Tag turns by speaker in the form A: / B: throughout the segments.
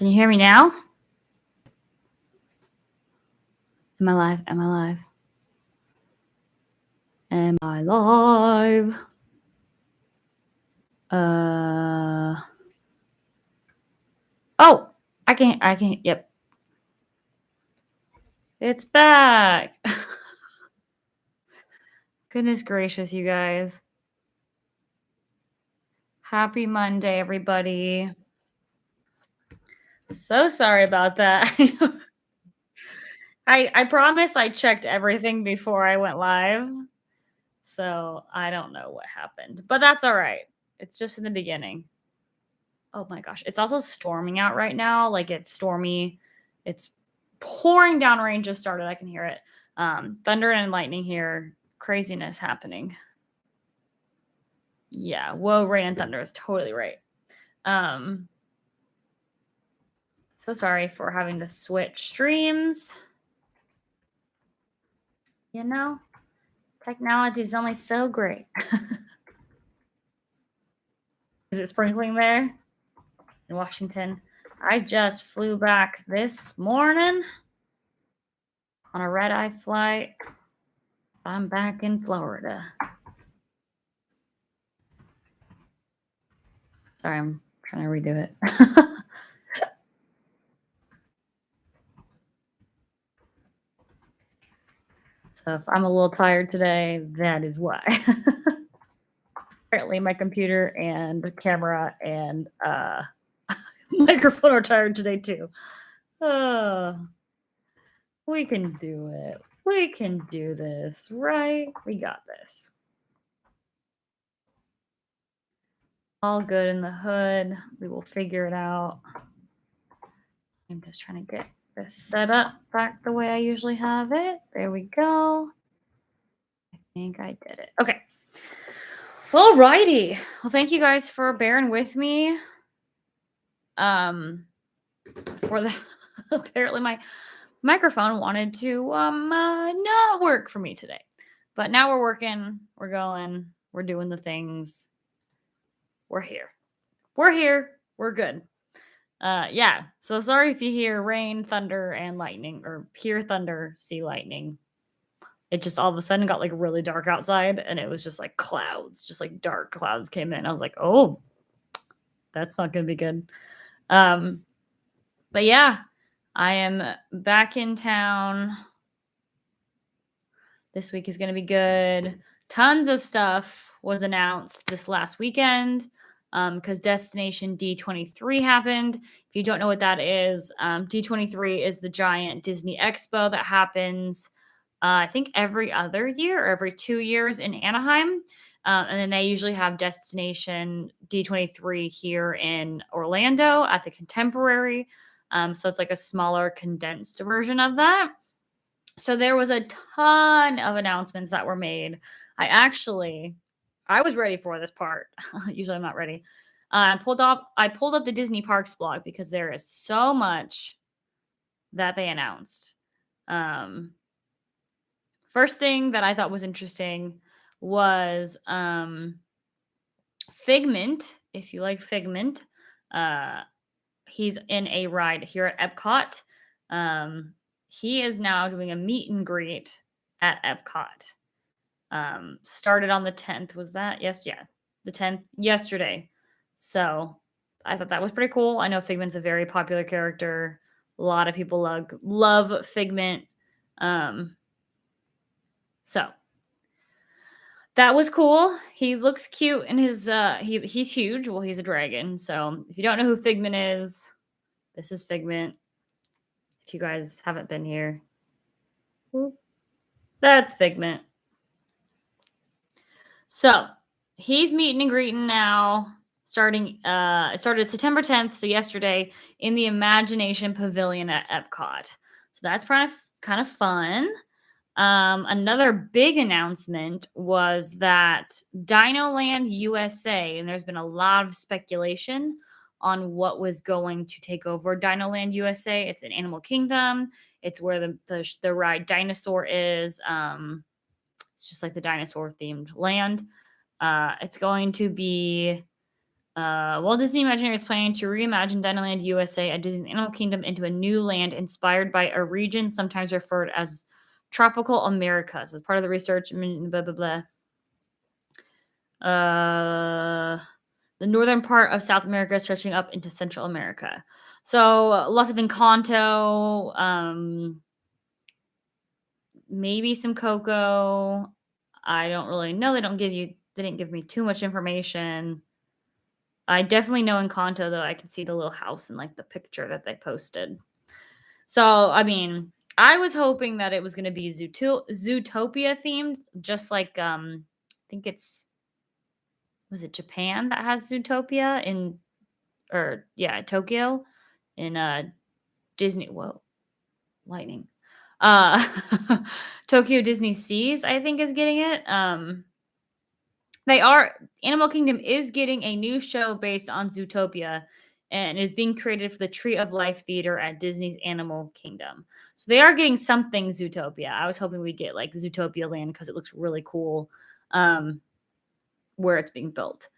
A: Can you hear me now? Am I live? Am I live? Am I live? Oh, yep. It's back. Goodness gracious, you guys. Happy Monday, everybody. So sorry about that. I promise I checked everything before I went live. So I don't know what happened, but that's all right. It's just in the beginning. Oh my gosh. It's also storming out right now. Like it's stormy. It's pouring down rain just started. I can hear it. Thunder and lightning here. Craziness happening. Yeah. Whoa, rain and thunder is totally right. So sorry for having to switch streams. You know, technology is only so great. Is it sprinkling there in Washington? I just flew back this morning on a red-eye flight. I'm back in Florida. Sorry, I'm trying to redo it. So if I'm a little tired today, that is why. Apparently my computer and camera and microphone are tired today too. We can do it. We can do this, right? We got this. All good in the hood. We will figure it out. I'm just trying to get this set up back the way I usually have it. There we go. I think I did it. Okay. All righty. Well, thank you guys for bearing with me. For the apparently my microphone wanted to not work for me today. But now we're working, we're going, we're doing the things. We're here. We're here. We're good. Yeah. So sorry if you hear rain, thunder, and lightning, or hear thunder, see lightning. It just all of a sudden got like really dark outside, and it was just like clouds, just like dark clouds came in. I was like, oh, that's not gonna be good. But yeah, I am back in town. This week is gonna be good. Tons of stuff was announced this last weekend. Because Destination D23 happened. If you don't know what that is, D23 is the giant Disney Expo that happens, I think every other year or every 2 years in Anaheim. And then they usually have Destination D23 here in Orlando at the Contemporary. So it's like a smaller, condensed version of that. So there was a ton of announcements that were made. I was ready for this part. Usually I'm not ready. I pulled up the Disney Parks blog because there is so much that they announced. First thing that I thought was interesting was Figment. If you like Figment, he's in a ride here at Epcot. He is now doing a meet and greet at Epcot. Started on the 10th. Was that? Yes, yeah. The 10th yesterday. So I thought that was pretty cool. I know Figment's a very popular character. A lot of people love Figment. So that was cool. He looks cute in his he's huge. Well, he's a dragon. So if you don't know who Figment is, this is Figment. If you guys haven't been here, that's Figment. So he's meeting and greeting now. It started September 10th, so yesterday, in the Imagination Pavilion at Epcot. So that's kind of fun. Another big announcement was that Dinoland USA, and there's been a lot of speculation on what was going to take over Dinoland USA. It's in Animal Kingdom. It's where the ride Dinosaur is. It's just like the dinosaur themed land. It's going to be Walt Disney Imagineering is planning to reimagine Dinoland USA at Disney's Animal Kingdom into a new land inspired by a region sometimes referred as tropical Americas. As part of the research, blah blah blah. The northern part of South America stretching up into Central America. So lots of Encanto, maybe some Coco. I don't really know. They didn't give me too much information. I definitely know Encanto though. I can see the little house in like the picture that they posted. So I mean, I was hoping that it was going to be Zootopia themed, just like I think it's was it Japan that has Zootopia in or yeah, Tokyo in Disney. Whoa, lightning. Uh Tokyo Disney Seas, I think, is getting it. They are Animal Kingdom is getting a new show based on Zootopia and is being created for the Tree of Life Theater at Disney's Animal Kingdom. So they are getting something Zootopia. I was hoping we'd get like Zootopia Land because it looks really cool where it's being built.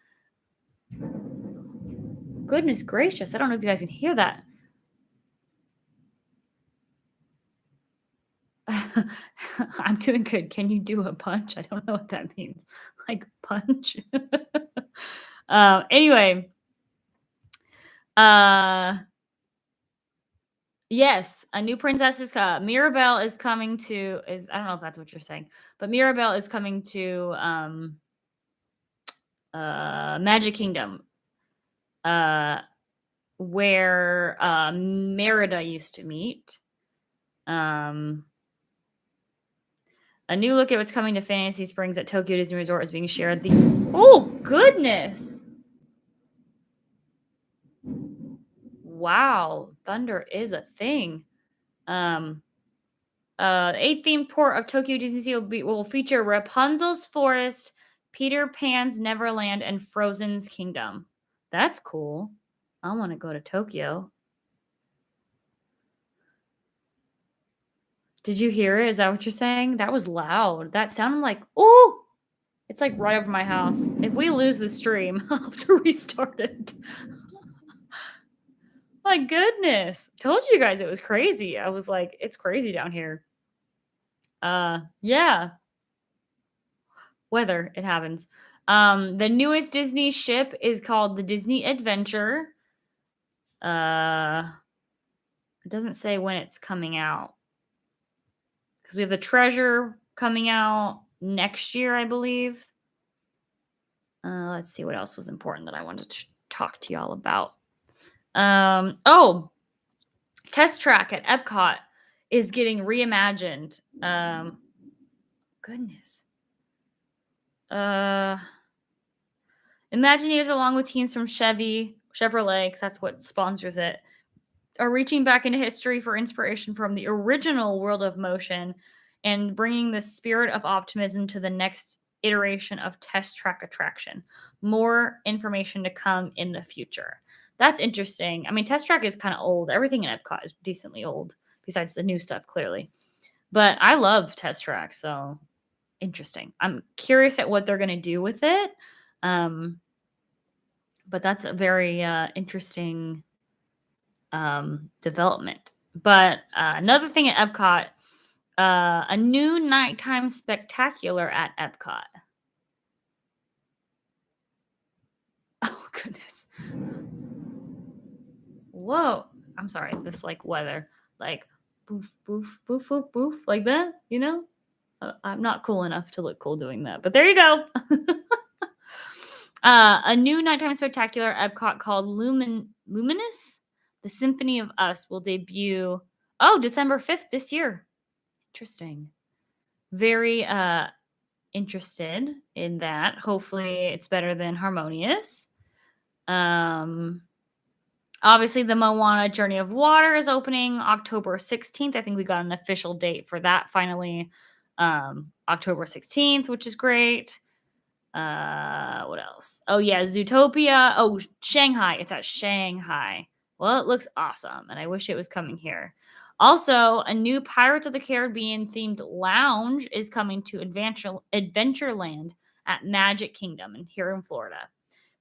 A: Goodness gracious. I don't know if you guys can hear that. I'm doing good. Can you do a punch? I don't know what that means. Like punch. Anyway, yes, a new princess is Mirabelle is coming to is I don't know if that's what you're saying, but Mirabelle is coming to Magic Kingdom. Where Merida used to meet. A new look at what's coming to Fantasy Springs at Tokyo Disney Resort is being shared. Oh goodness! Wow, thunder is a thing. The 8th theme port of Tokyo Disney Sea will feature Rapunzel's Forest, Peter Pan's Neverland, and Frozen's Kingdom. That's cool. I want to go to Tokyo. Did you hear it? Is that what you're saying? That was loud. That sounded like, oh, it's like right over my house. If we lose the stream, I'll have to restart it. My goodness. Told you guys it was crazy. I was like, it's crazy down here. Yeah. Weather, it happens. The newest Disney ship is called the Disney Adventure. It doesn't say when it's coming out. Because we have the Treasure coming out next year, I believe. Let's see what else was important that I wanted to talk to y'all about. Test Track at Epcot is getting reimagined. Goodness. Imagineers, along with teams from Chevrolet, because that's what sponsors it, are reaching back into history for inspiration from the original World of Motion and bringing the spirit of optimism to the next iteration of Test Track attraction. More information to come in the future. That's interesting. I mean, Test Track is kind of old. Everything in Epcot is decently old, besides the new stuff, clearly. But I love Test Track, so interesting. I'm curious at what they're going to do with it. But that's a very interesting development. But another thing at Epcot, a new nighttime spectacular at Epcot. Oh goodness. Whoa. I'm sorry. This like weather, like boof, boof, boof, boof, boof, like that, you know? I'm not cool enough to look cool doing that, but there you go. A new nighttime spectacular Epcot called Luminous, The Symphony of Us, will debut December 5th this year. Interesting. Very interested in that. Hopefully it's better than Harmonious. Obviously the Moana Journey of Water is opening October 16th. I think we got an official date for that finally. October 16th, which is great. What else? Oh yeah, Zootopia. Oh, Shanghai. It's at Shanghai. Well, it looks awesome, and I wish it was coming here. Also, a new Pirates of the Caribbean themed lounge is coming to Adventureland at Magic Kingdom here in Florida.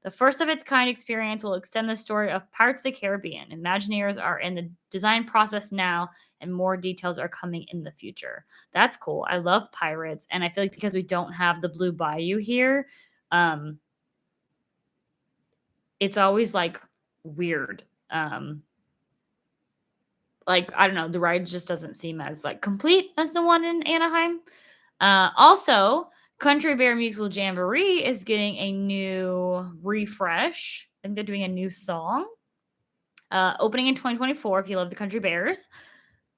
A: The first of its kind experience will extend the story of Pirates of the Caribbean. Imagineers are in the design process now, and more details are coming in the future. That's cool. I love pirates, and I feel like because we don't have the Blue Bayou here, um, it's always like weird. Like I don't know, the ride just doesn't seem as like complete as the one in Anaheim. Also, Country Bear Musical Jamboree is getting a new refresh. I think they're doing a new song. Opening in 2024 if you love the Country Bears.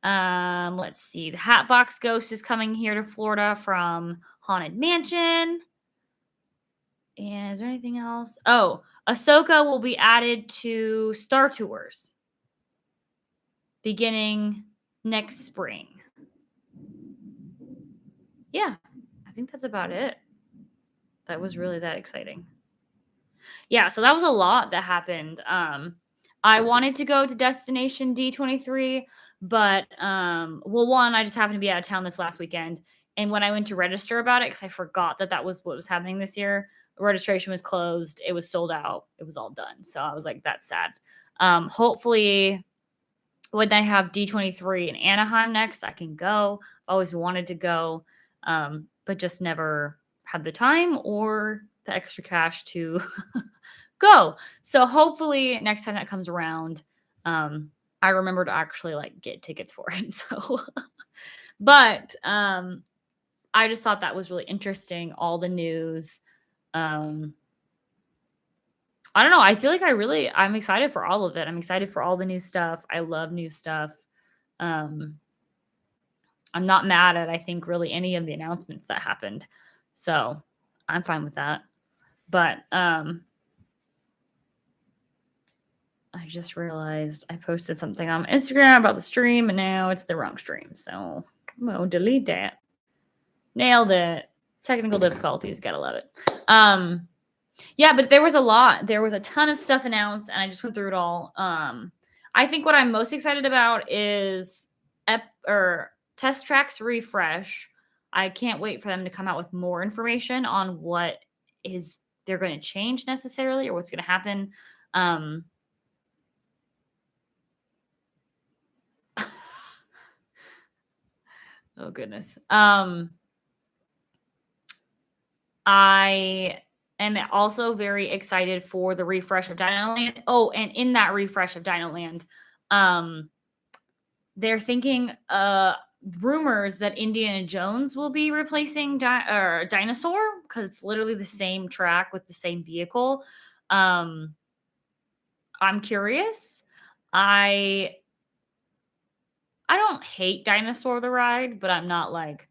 A: Let's see. The Hatbox Ghost is coming here to Florida from Haunted Mansion. And is there anything else? Oh, Ahsoka will be added to Star Tours beginning next spring. Yeah, I think that's about it. That was really that exciting. Yeah, so that was a lot that happened. I wanted to go to Destination D23, but well, one, I just happened to be out of town this last weekend, and when I went to register about it, because I forgot that that was what was happening this year, registration was closed. It was sold out. It was all done. So I was like, that's sad. Hopefully, when they have D23 in Anaheim next, I can go. I've always wanted to go, but just never had the time or the extra cash to go. So hopefully next time that comes around, I remember to actually like get tickets for it. So, but I just thought that was really interesting. All the news. I don't know. I feel like I'm excited for all of it. I'm excited for all the new stuff. I love new stuff. Um, I'm not mad at, I think, really any of the announcements that happened. So I'm fine with that. But I just realized I posted something on Instagram about the stream and now it's the wrong stream. So I'm going to delete that. Nailed it. Technical difficulties. Gotta love it. Yeah, but there was a lot. There was a ton of stuff announced, and I just went through it all. I think what I'm most excited about is Test Tracks Refresh. I can't wait for them to come out with more information on what is they're going to change necessarily or what's going to happen. Oh goodness. I am also very excited for the refresh of Dinoland. Oh, and in that refresh of Dinoland, they're thinking rumors that Indiana Jones will be replacing Dinosaur because it's literally the same track with the same vehicle. I'm curious. I don't hate Dinosaur the ride, but I'm not like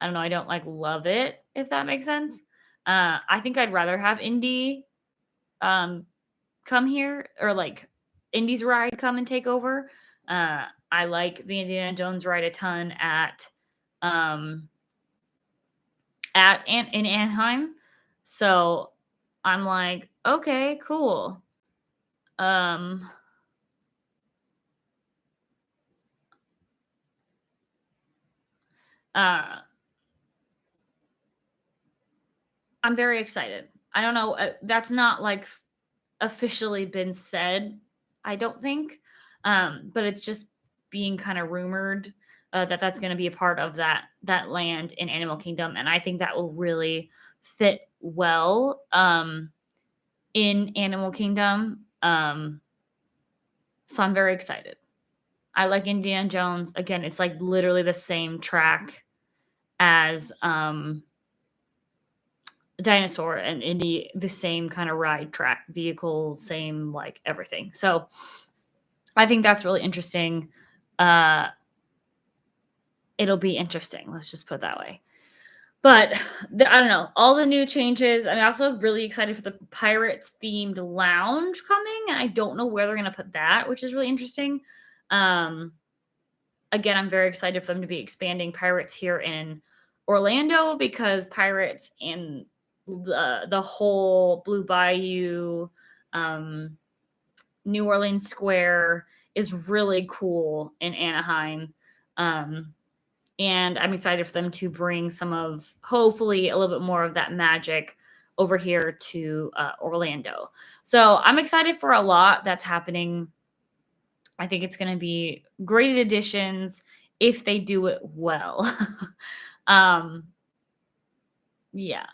A: I don't know, I don't like love it, if that makes sense. I think I'd rather have Indy come here or like Indy's ride come and take over. I like the Indiana Jones ride a ton in Anaheim. So I'm like, okay, cool. I'm very excited. I don't know. That's not like officially been said, I don't think. But it's just being kind of rumored that that's going to be a part of that land in Animal Kingdom, and I think that will really fit well in Animal Kingdom. So I'm very excited. I like Indiana Jones. Again, it's like literally the same track as Dinosaur and Indy, the same kind of ride track, vehicles, same like everything. So I think that's really interesting. It'll be interesting. Let's just put it that way. But I don't know. All the new changes. I'm also really excited for the Pirates themed lounge coming. And I don't know where they're going to put that, which is really interesting. Again, I'm very excited for them to be expanding Pirates here in Orlando because Pirates and the whole Blue Bayou, New Orleans Square is really cool in Anaheim. And I'm excited for them to bring some of, hopefully, a little bit more of that magic over here to Orlando. So I'm excited for a lot that's happening. I think it's going to be great additions if they do it well. um, yeah.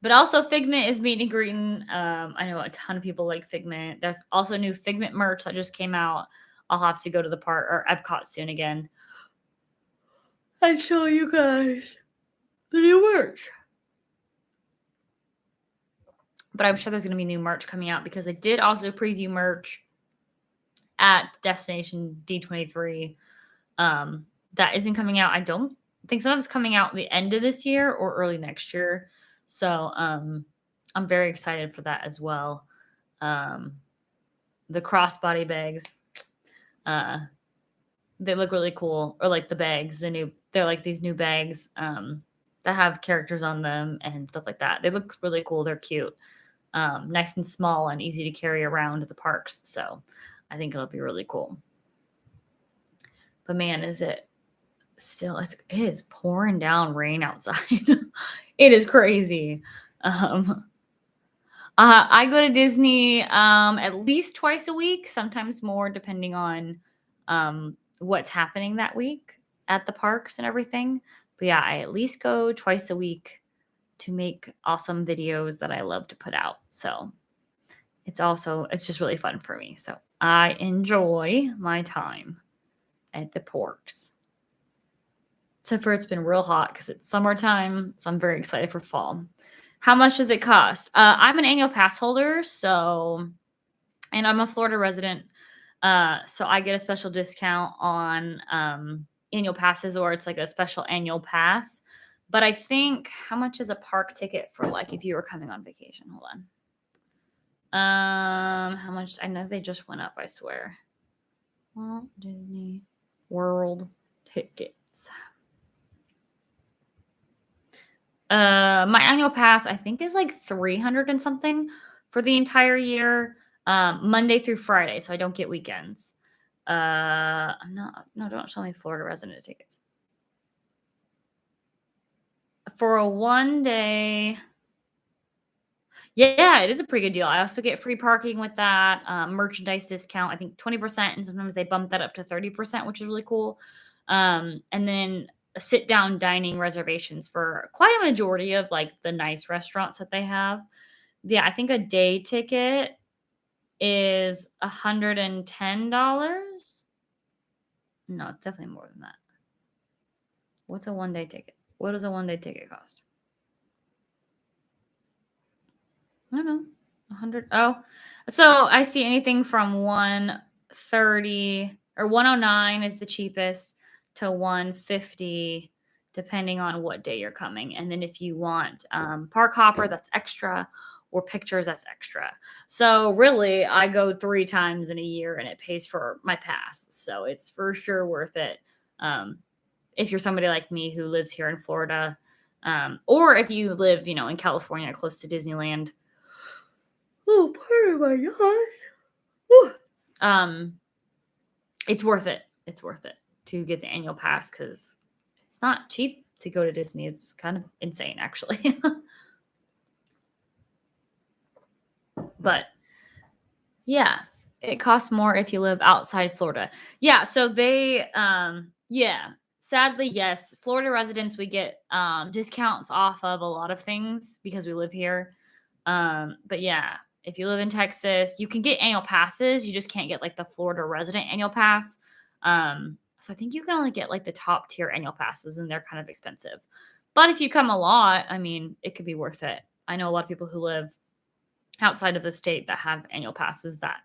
A: But also Figment is meet and greeting. I know a ton of people like Figment. There's also new Figment merch that just came out. I'll have to go to the park or Epcot soon again and show you guys the new merch. But I'm sure there's going to be new merch coming out because I did also preview merch at Destination D23 that isn't coming out. I don't think some of it's coming out the end of this year or early next year. So I'm very excited for that as well. The crossbody bags, they look really cool. Or like the bags, they're like these new bags that have characters on them and stuff like that. They look really cool. They're cute. Nice and small and easy to carry around the parks. So I think it'll be really cool. But man, is it still, it is pouring down rain outside. It is crazy. I go to Disney at least twice a week, sometimes more, depending on what's happening that week at the parks and everything. But yeah, I at least go twice a week to make awesome videos that I love to put out. So it's just really fun for me. So I enjoy my time at the parks. Except for it's been real hot because it's summertime. So I'm very excited for fall. How much does it cost? I'm an annual pass holder, and I'm a Florida resident, so I get a special discount on annual passes, or it's like a special annual pass. But I think, how much is a park ticket for like if you were coming on vacation? Hold on. How much? I know they just went up, I swear. Walt Disney World tickets. My annual pass, I think, is like 300 and something for the entire year, Monday through Friday. So I don't get weekends. Don't show me Florida resident tickets. For a 1 day, yeah, it is a pretty good deal. I also get free parking with that, merchandise discount, I think 20%, and sometimes they bump that up to 30%, which is really cool. And then sit-down dining reservations for quite a majority of like the nice restaurants that they have. Yeah, I think a day ticket is $110. No, it's definitely more than that. What's a 1-day ticket? What does a 1-day ticket cost? I don't know. 100. Oh, so I see anything from 130 or 109 is the cheapest to 150, depending on what day you're coming. And then if you want park hopper, that's extra, or pictures, that's extra. So really, I go 3 times in a year, and it pays for my pass. So it's for sure worth it. If you're somebody like me who lives here in Florida, or if you live, in California, close to Disneyland. Oh, pardon my gosh. It's worth it. It's worth it to get the annual pass because it's not cheap to go to Disney. It's kind of insane, actually. But yeah, it costs more if you live outside Florida. Yeah, so sadly, yes, Florida residents, we get discounts off of a lot of things because we live here. But yeah, if you live in Texas, you can get annual passes. You just can't get like the Florida resident annual pass. So I think you can only get like the top tier annual passes, and they're kind of expensive. But if you come a lot, I mean, it could be worth it. I know a lot of people who live outside of the state that have annual passes that,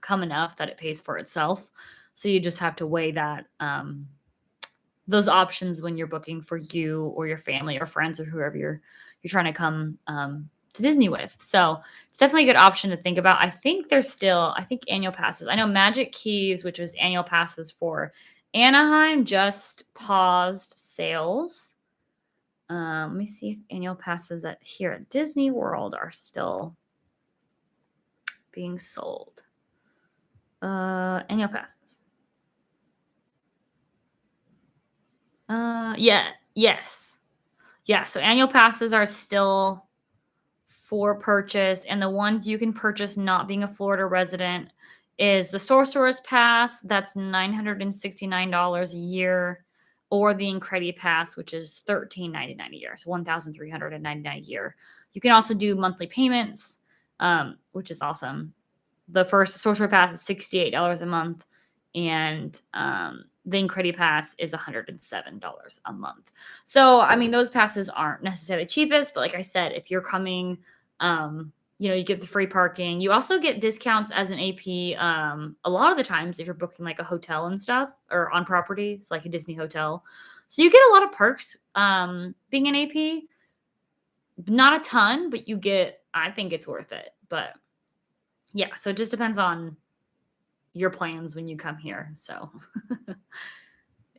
A: come enough that it pays for itself. So you just have to weigh that, those options when you're booking for you or your family or friends or whoever you're trying to come to Disney with. So it's definitely a good option to think about. I think annual passes. I know Magic Keys, which is annual passes for Anaheim, just paused sales. Let me see if annual passes here at Disney World are still being sold. Annual passes. Yes. Yeah, so annual passes are still for purchase, and the ones you can purchase not being a Florida resident is the Sorcerer's Pass, that's $969 a year, or the Incredi Pass, which is $13.99 a year, so $1,399 a year. You can also do monthly payments, which is awesome. The first Sorcerer Pass is $68 a month, and the Incredi Pass is $107 a month. So, I mean, those passes aren't necessarily cheapest, but like I said, if you're coming, you get the free parking. You also get discounts as an AP. A lot of the times, if you're booking like a hotel and stuff or on property, it's like a Disney hotel. So you get a lot of perks being an AP. Not a ton, but I think it's worth it. But yeah, so it just depends on your plans when you come here. So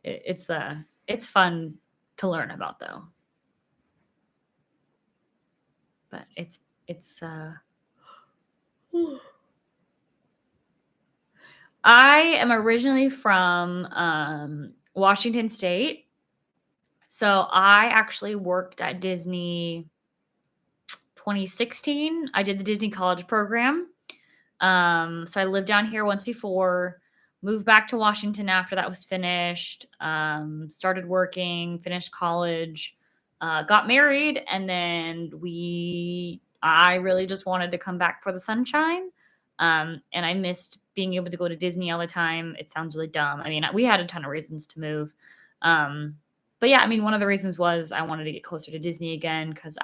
A: it's fun to learn about though. But it's I am originally from Washington State. So I actually worked at Disney 2016. I did the Disney College program. So I lived down here once before, moved back to Washington after that was finished, started working, finished college, got married, and then I really just wanted to come back for the sunshine. And I missed being able to go to Disney all the time. It sounds really dumb. I mean, we had a ton of reasons to move. But yeah, I mean, one of the reasons was I wanted to get closer to Disney again because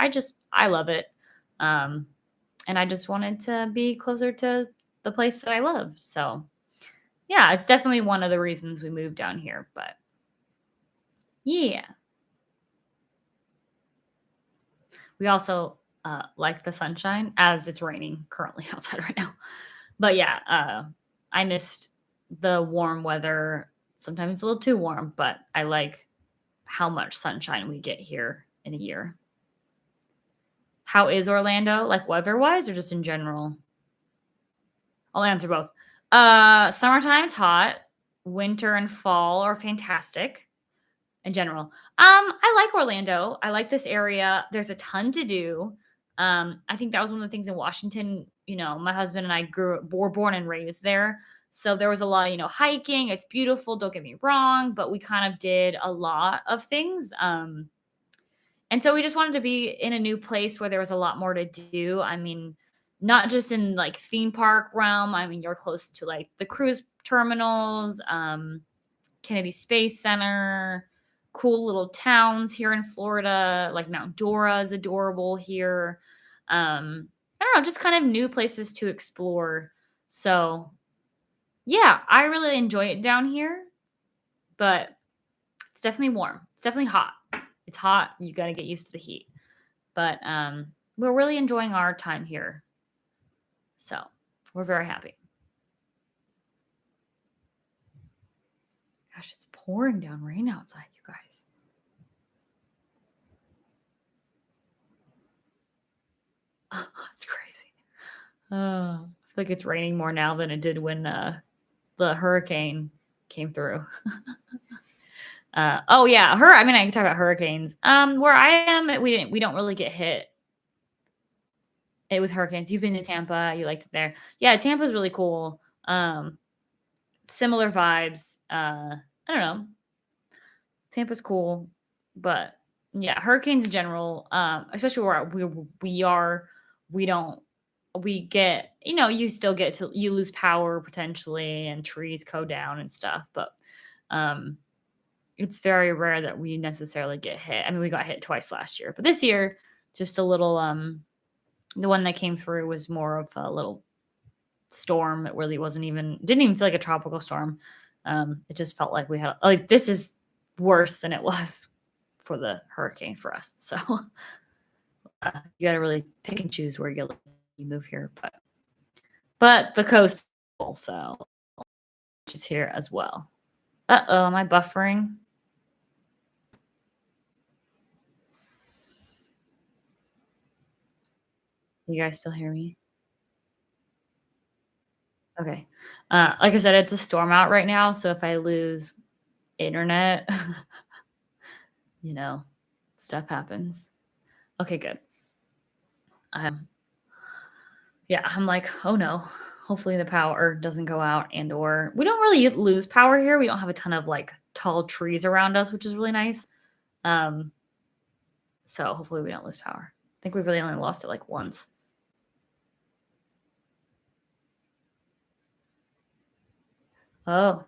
A: I love it. And I just wanted to be closer to the place that I love. So, yeah, it's definitely one of the reasons we moved down here. But yeah, we also like the sunshine as it's raining currently outside right now. But yeah, I missed the warm weather. Sometimes it's a little too warm, but I like how much sunshine we get here in a year. How is Orlando, like weather-wise or just in general? I'll answer both. Summertime's hot. Winter and fall are fantastic in general. I like Orlando. I like this area. There's a ton to do. I think that was one of the things in Washington. My husband and I were born and raised there. So there was a lot of, hiking. It's beautiful. Don't get me wrong, but we kind of did a lot of things. And so we just wanted to be in a new place where there was a lot more to do. I mean, not just in like theme park realm. I mean, you're close to like the cruise terminals, Kennedy Space Center, cool little towns here in Florida, like Mount Dora is adorable here. I don't know, just kind of new places to explore. So, yeah, I really enjoy it down here, but it's definitely warm. It's definitely hot. It's hot. You got to get used to the heat. But we're really enjoying our time here. So, we're very happy. Gosh, it's pouring down rain outside, you guys. Oh, it's crazy. I feel like it's raining more now than it did when the hurricane came through. Oh yeah, I mean, I can talk about hurricanes. Where I am, we don't really get hit with hurricanes. You've been to Tampa, you liked it there. Yeah, Tampa's really cool. Similar vibes. I don't know. Tampa's cool, but yeah, hurricanes in general, especially where we are, we don't we get, you still get to you lose power potentially and trees go down and stuff, but it's very rare that we necessarily get hit. I mean, we got hit twice last year, but this year just a little the one that came through was more of a little storm. It really didn't even feel like a tropical storm. It just felt like we had like this is worse than it was for the hurricane for us. So you got to really pick and choose where you move here, but the coast also is here as well. Uh-oh, am I buffering? You guys still hear me? Okay. Like I said, it's a storm out right now, so if I lose internet, you know, stuff happens. Okay, good. Yeah, I'm like, "Oh, no. Hopefully the power doesn't go out and or" we don't really lose power here, we don't have a ton of, like, tall trees around us, which is really nice. Um, so hopefully we don't lose power. I think we really only lost it, like, once. Oh,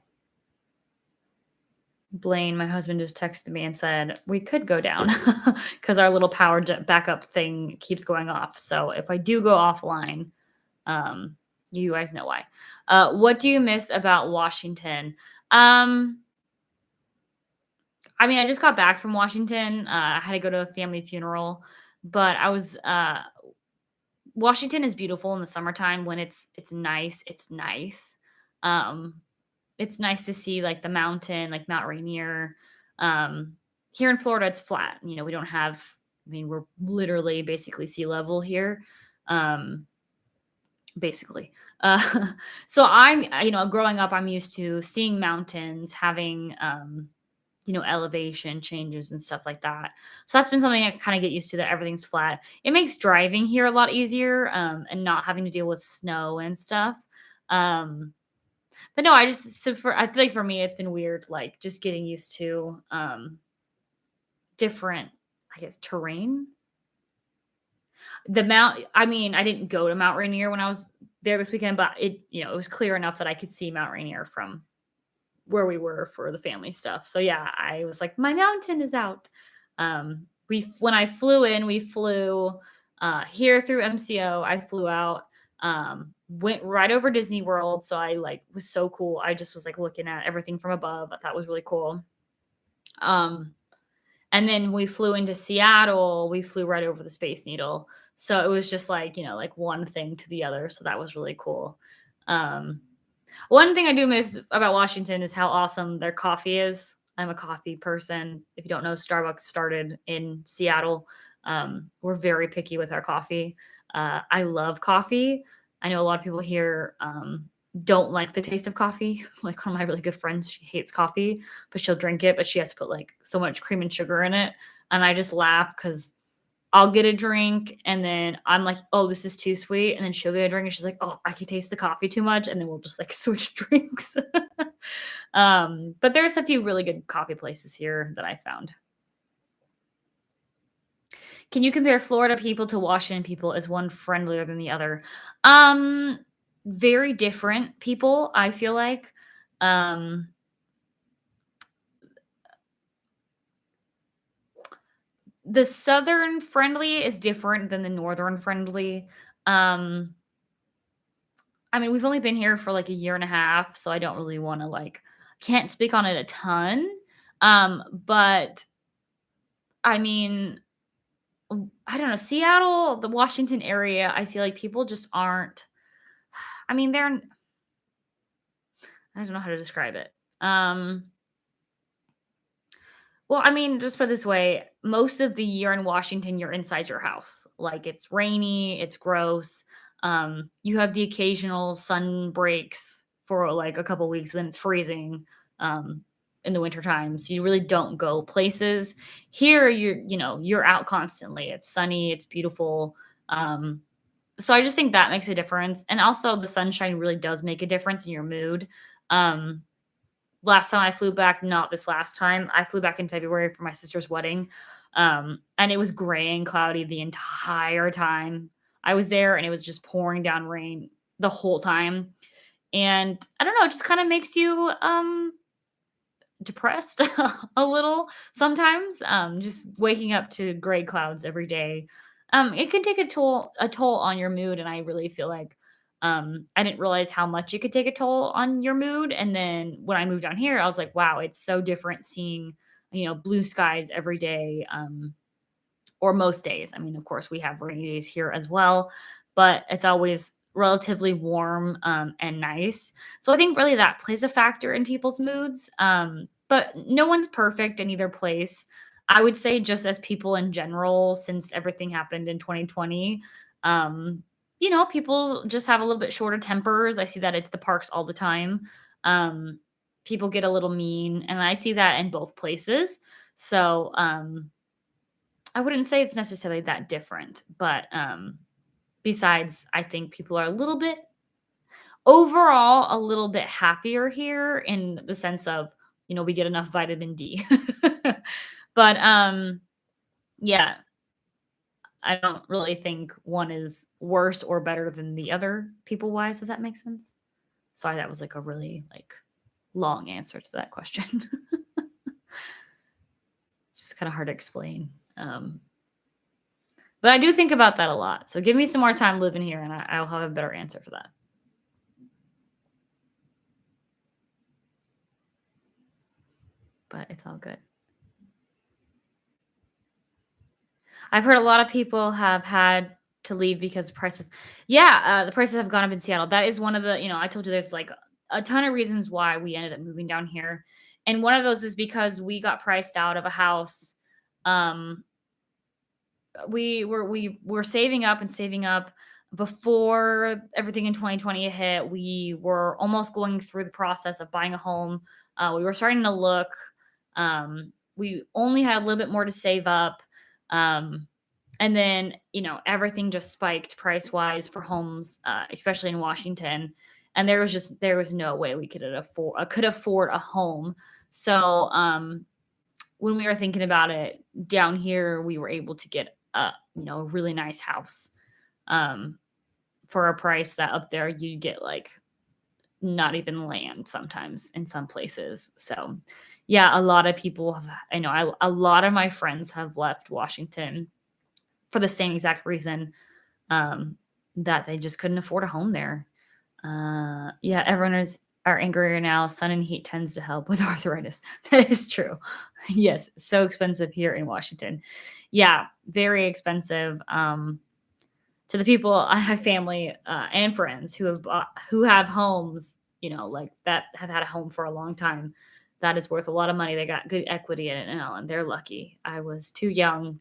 A: Blaine, my husband just texted me and said, "We could go down because our little power backup thing keeps going off, so if I do go offline, um, you guys know why." What do you miss about Washington? Um I mean, I just got back from Washington. I had to go to a family funeral, but I was Washington is beautiful in the summertime when it's nice. It's nice. Um, it's nice to see like the mountain, like Mount Rainier. Um, Here in Florida, it's flat. You know, we don't have. I mean, we're literally basically sea level here. Um, basically. Uh, so growing up, I'm used to seeing mountains, having elevation changes and stuff like that. So that's been something I kind of get used to that everything's flat. It makes driving here a lot easier, and not having to deal with snow and stuff. Um, but no, I feel like for me it's been weird, like just getting used to different, I guess, terrain. I mean, I didn't go to Mount Rainier when I was there this weekend, but it was clear enough that I could see Mount Rainier from where we were for the family stuff. So yeah, I was like, my mountain is out. We When I flew in, we flew here through MCO. I flew out, went right over Disney World. So I like was so cool. I just was like looking at everything from above. I thought was really cool. Um, and then we flew into Seattle. We flew right over the Space Needle. So it was just like, like one thing to the other. So that was really cool. Um, One thing I do miss about Washington is how awesome their coffee is. I'm a coffee person. If you don't know, Starbucks started in Seattle. We're very picky with our coffee. I love coffee. I know a lot of people here don't like the taste of coffee. Like one of my really good friends, she hates coffee, but she'll drink it, but she has to put like so much cream and sugar in it. And I just laugh because I'll get a drink and then I'm like, "Oh, this is too sweet." And then she'll get a drink and she's like, "Oh, I can taste the coffee too much." And then we'll just like switch drinks. But there's a few really good coffee places here that I found. Can you compare Florida people to Washington people? Is one friendlier than the other? Um, Very different people, I feel like. Um, the southern friendly is different than the northern friendly. Um, I mean, we've only been here for like a year and a half, so I don't really want to like can't speak on it a ton. But I mean, I don't know, Seattle, the Washington area, I feel like people just aren't I mean, I don't know how to describe it. Um Well, I mean, just put it this way, most of the year in Washington, you're inside your house. Like it's rainy, it's gross. You have the occasional sun breaks for like a couple weeks, then it's freezing um, in the winter time. So you really don't go places. Here, you're out constantly. It's sunny, it's beautiful. Um, so I just think that makes a difference. And also, the sunshine really does make a difference in your mood. Um, Last time I flew back, not this last time, I flew back in February for my sister's wedding, and it was gray and cloudy the entire time I was there, and it was just pouring down rain the whole time, and I don't know, it just kinda makes you, depressed a little sometimes, just waking up to gray clouds every day. It can take a toll on your mood, and I really feel like I didn't realize how much it could take a toll on your mood. And then when I moved down here, I was like, wow, it's so different seeing blue skies every day. Or most days. I mean, of course, we have rainy days here as well, but it's always relatively warm and nice. So I think really that plays a factor in people's moods. But no one's perfect in either place. I would say, just as people in general, since everything happened in 2020, people just have a little bit shorter tempers. I see that at the parks all the time. Um, People get a little mean, and I see that in both places. So, I wouldn't say it's necessarily that different, but, Besides, I think people are a little bit overall a little bit happier here in the sense of, we get enough vitamin D. But yeah, I don't really think one is worse or better than the other people wise, if that makes sense. Sorry, that was like a really like long answer to that question. It's just kind of hard to explain. But I do think about that a lot. So give me some more time living here and I'll have a better answer for that. But it's all good. I've heard a lot of people have had to leave because prices the prices have gone up in Seattle. That is one of the, I told you there's like a ton of reasons why we ended up moving down here. And one of those is because we got priced out of a house. Um, we were saving up before everything in 2020 hit. We were almost going through the process of buying a home. We were starting to look. We only had a little bit more to save up. Um, and then, everything just spiked price wise for homes, especially in Washington. And there was no way we could afford a home. So when we were thinking about it down here, we were able to get a really nice house um, for a price that up there you get like not even land sometimes in some places. So yeah, a lot of people have, a lot of my friends have left Washington for the same exact reason, um, that they just couldn't afford a home there. Yeah, everyone is are angrier now. Sun and heat tends to help with arthritis. That is true. Yes, so expensive here in Washington. Yeah, very expensive. To the people I have family and friends who have homes, like that have had a home for a long time. That is worth a lot of money. They got good equity in it now, and they're lucky. I was too young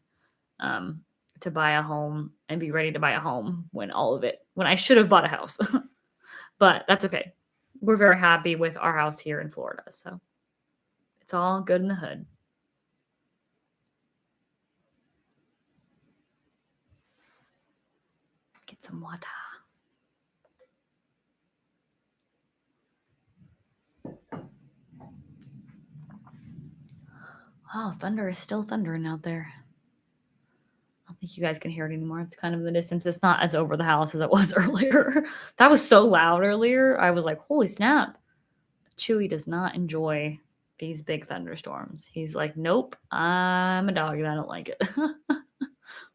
A: um, to buy a home and be ready to buy a home when I should have bought a house. But that's okay. We're very happy with our house here in Florida. So it's all good in the hood. Get some water. Oh, thunder is still thundering out there. I don't think you guys can hear it anymore. It's kind of in the distance. It's not as over the house as it was earlier. That was so loud earlier. I was like, holy snap. Chewy does not enjoy these big thunderstorms. He's like, nope, I'm a dog and I don't like it.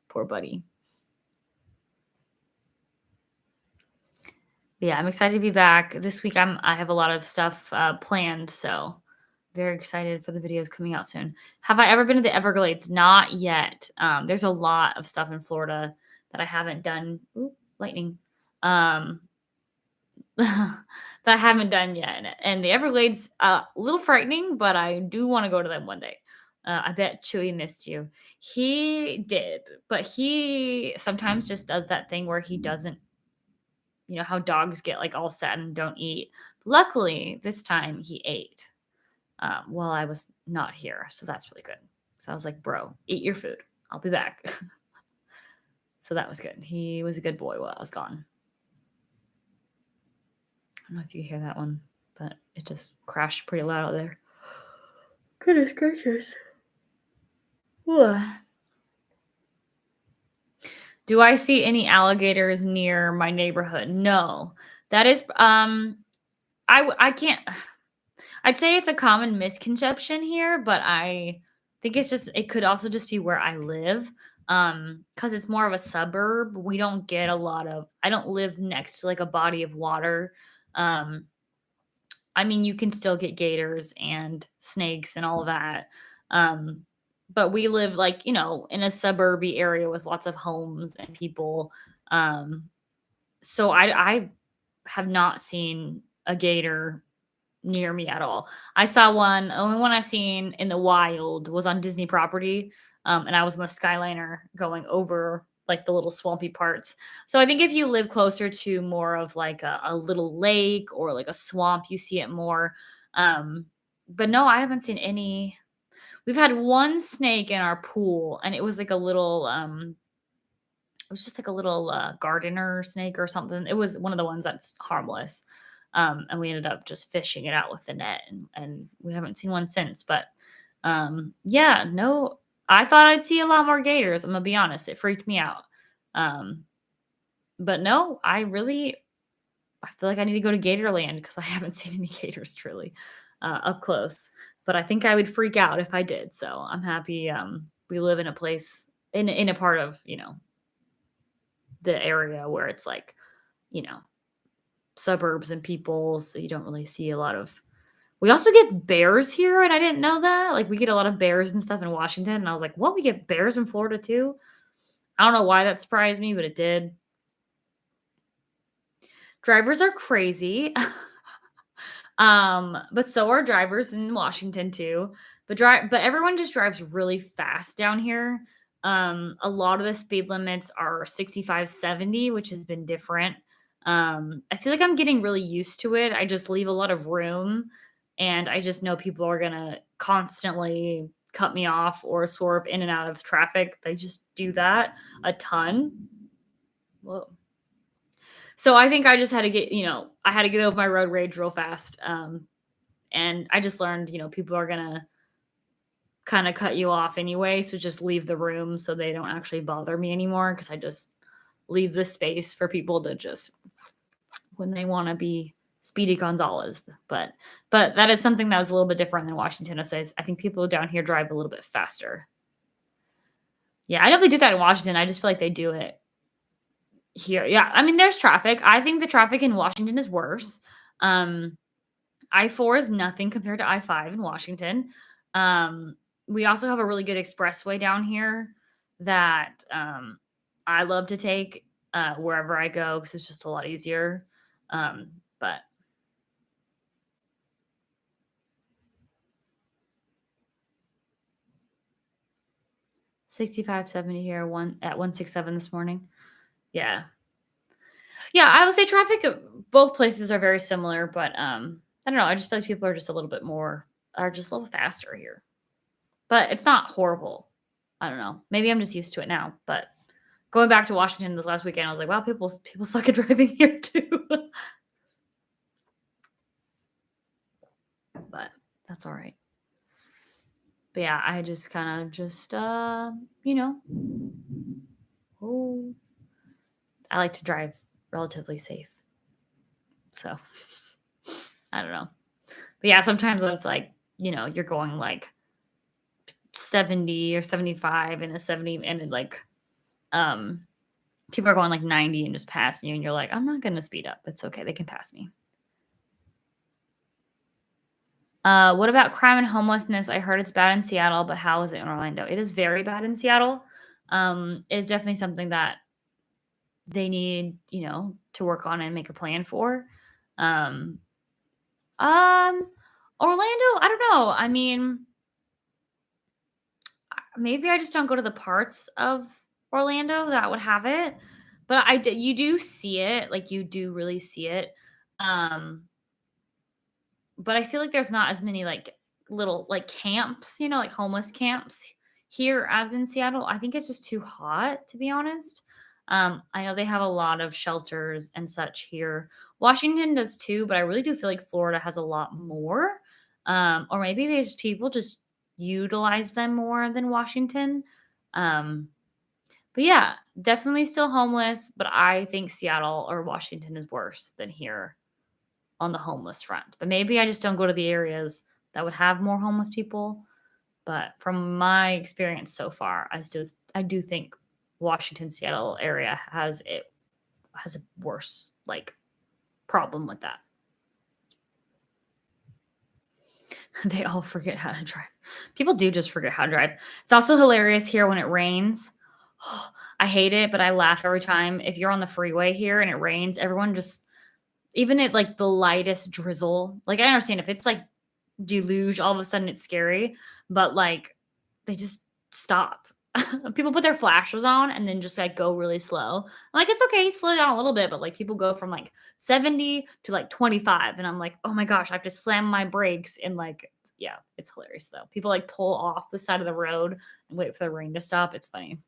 A: Poor buddy. But yeah, I'm excited to be back this week. I have a lot of stuff planned, so very excited for the videos coming out soon. Have I ever been to the Everglades? Not yet. There's a lot of stuff in Florida that I haven't done. Ooh, lightning. Um, that I haven't done yet. And the Everglades, a little frightening, but I do want to go to them one day. I bet Chewy missed you. He did, but he sometimes just does that thing where he doesn't, how dogs get like all sad and don't eat. Luckily, this time he ate while I was not here. So that's really good. So I was like, bro, eat your food. I'll be back. So that was good. He was a good boy while I was gone. I don't know if you hear that one, but it just crashed pretty loud out there. Goodness gracious. Ugh. Do I see any alligators near my neighborhood? No. That is I can't I'd say it's a common misconception here, but I think it could also just be where I live. Cuz it's more of a suburb. We don't get I don't live next to like a body of water. Um I mean, you can still get gators and snakes and all of that. Um, but we live like, in a suburby area with lots of homes and people. Um, so I have not seen a gator near me at all. I saw one, only one I've seen in the wild was on Disney property. And I was in the Skyliner going over like the little swampy parts. So I think if you live closer to more of like a little lake or like a swamp, you see it more. But no, I haven't seen any. We've had one snake in our pool, and it was like a little was just like a little gardener snake or something. It was one of the ones that's harmless. And we ended up just fishing it out with the net, and we haven't seen one since. But yeah, no, I thought I'd see a lot more gators. I'm gonna be honest, it freaked me out. Um, but no, I feel like I need to go to Gatorland because I haven't seen any gators truly up close. But I think I would freak out if I did. So I'm happy we live in a place in a part of the area where it's like you know suburbs and people, so you don't really see a lot of. We also get bears here, and I didn't know that. Like we get a lot of bears and stuff in Washington, and I was like, "What? We get bears in Florida too?" I don't know why that surprised me, but it did. Drivers are crazy. But so are drivers in Washington too. But everyone just drives really fast down here. A lot of the speed limits are 65, 70, which has been different. I feel like I'm getting really used to it. I just leave a lot of room, and I just know people are gonna constantly cut me off or swerve in and out of traffic. They just do that a ton. Whoa. So I think I just had to I had to get over my road rage real fast. And I just learned, people are gonna kind of cut you off anyway, so just leave the room so they don't actually bother me anymore because I just leave the space for people to just when they want to be Speedy Gonzalez. But that is something that was a little bit different than Washington. I think people down here drive a little bit faster. Yeah, I definitely do that in Washington. I just feel like they do it here. Yeah, I mean, there's traffic. I think the traffic in Washington is worse. Um, I-4 is nothing compared to I-5 in Washington. We also have a really good expressway down here that I love to take wherever I go because it's just a lot easier. But 65, 70 here, one at 167 this morning. Yeah. Yeah, I would say traffic both places are very similar, but I don't know. I just feel like people are just a little bit more are just a little faster here. But it's not horrible. I don't know. Maybe I'm just used to it now. But going back to Washington this last weekend, I was like, wow, people suck at driving here too. But that's all right. But yeah, I just kind of just oh, I like to drive relatively safe. So I don't know. But yeah, sometimes it's like, you're going like 70 or 75 and a 70 and it like people are going like 90 and just passing you and you're like, I'm not going to speed up. It's okay. They can pass me. What about crime and homelessness? I heard it's bad in Seattle, but how is it in Orlando? It is very bad in Seattle. It is definitely something that they need, to work on and make a plan for. Um, um, Orlando, I don't know. I mean, maybe I just don't go to the parts of Orlando that would have it, but you do see it, like you do really see it. Um, but I feel like there's not as many like little like camps, like homeless camps here as in Seattle. I think it's just too hot to be honest. I know they have a lot of shelters and such here. Washington does too, but I really do feel like Florida has a lot more. Or maybe people just utilize them more than Washington. Um, but yeah, definitely still homeless, but I think Seattle or Washington is worse than here on the homeless front. But maybe I just don't go to the areas that would have more homeless people. But from my experience so far, I do think Washington, Seattle area has a worse like problem with that. They all forget how to drive. People do just forget how to drive. It's also hilarious here when it rains. I hate it, but I laugh every time. If you're on the freeway here and it rains, everyone just even at like the lightest drizzle. Like I understand if it's like deluge, all of a sudden it's scary, but like they just stop. People put their flashers on and then just like go really slow. I'm like, it's okay, slow down a little bit, but like people go from like 70 to like 25, and I'm like, oh my gosh, I have to slam my brakes and like, yeah, it's hilarious though. People like pull off the side of the road and wait for the rain to stop. It's funny.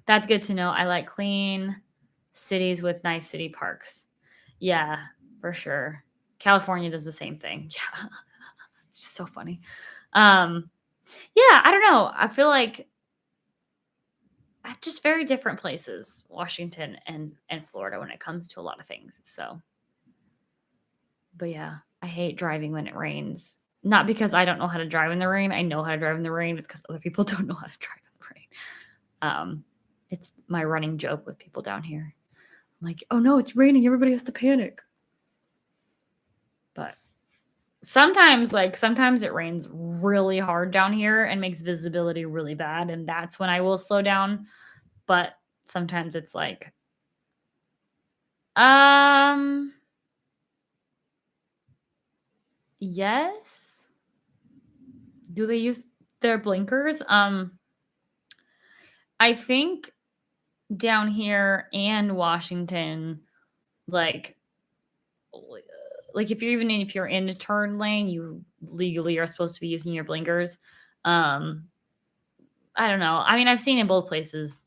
A: That's good to know. I like clean cities with nice city parks. Yeah, for sure. California does the same thing. Yeah. It's just so funny. Um, yeah, I don't know. I feel like just very different places, Washington and Florida when it comes to a lot of things. So, but yeah, I hate driving when it rains. Not because I don't know how to drive in the rain. I know how to drive in the rain. It's because other people don't know how to drive in the rain. Um, it's my running joke with people down here. I'm like, oh no, it's raining. Everybody has to panic. But sometimes it rains really hard down here and makes visibility really bad. And that's when I will slow down. But sometimes it's like, um, yes. Do they use their blinkers? I think down here and Washington, like like if you're in a turn lane, you legally are supposed to be using your blinkers. Um, I don't know. I mean, I've seen in both places.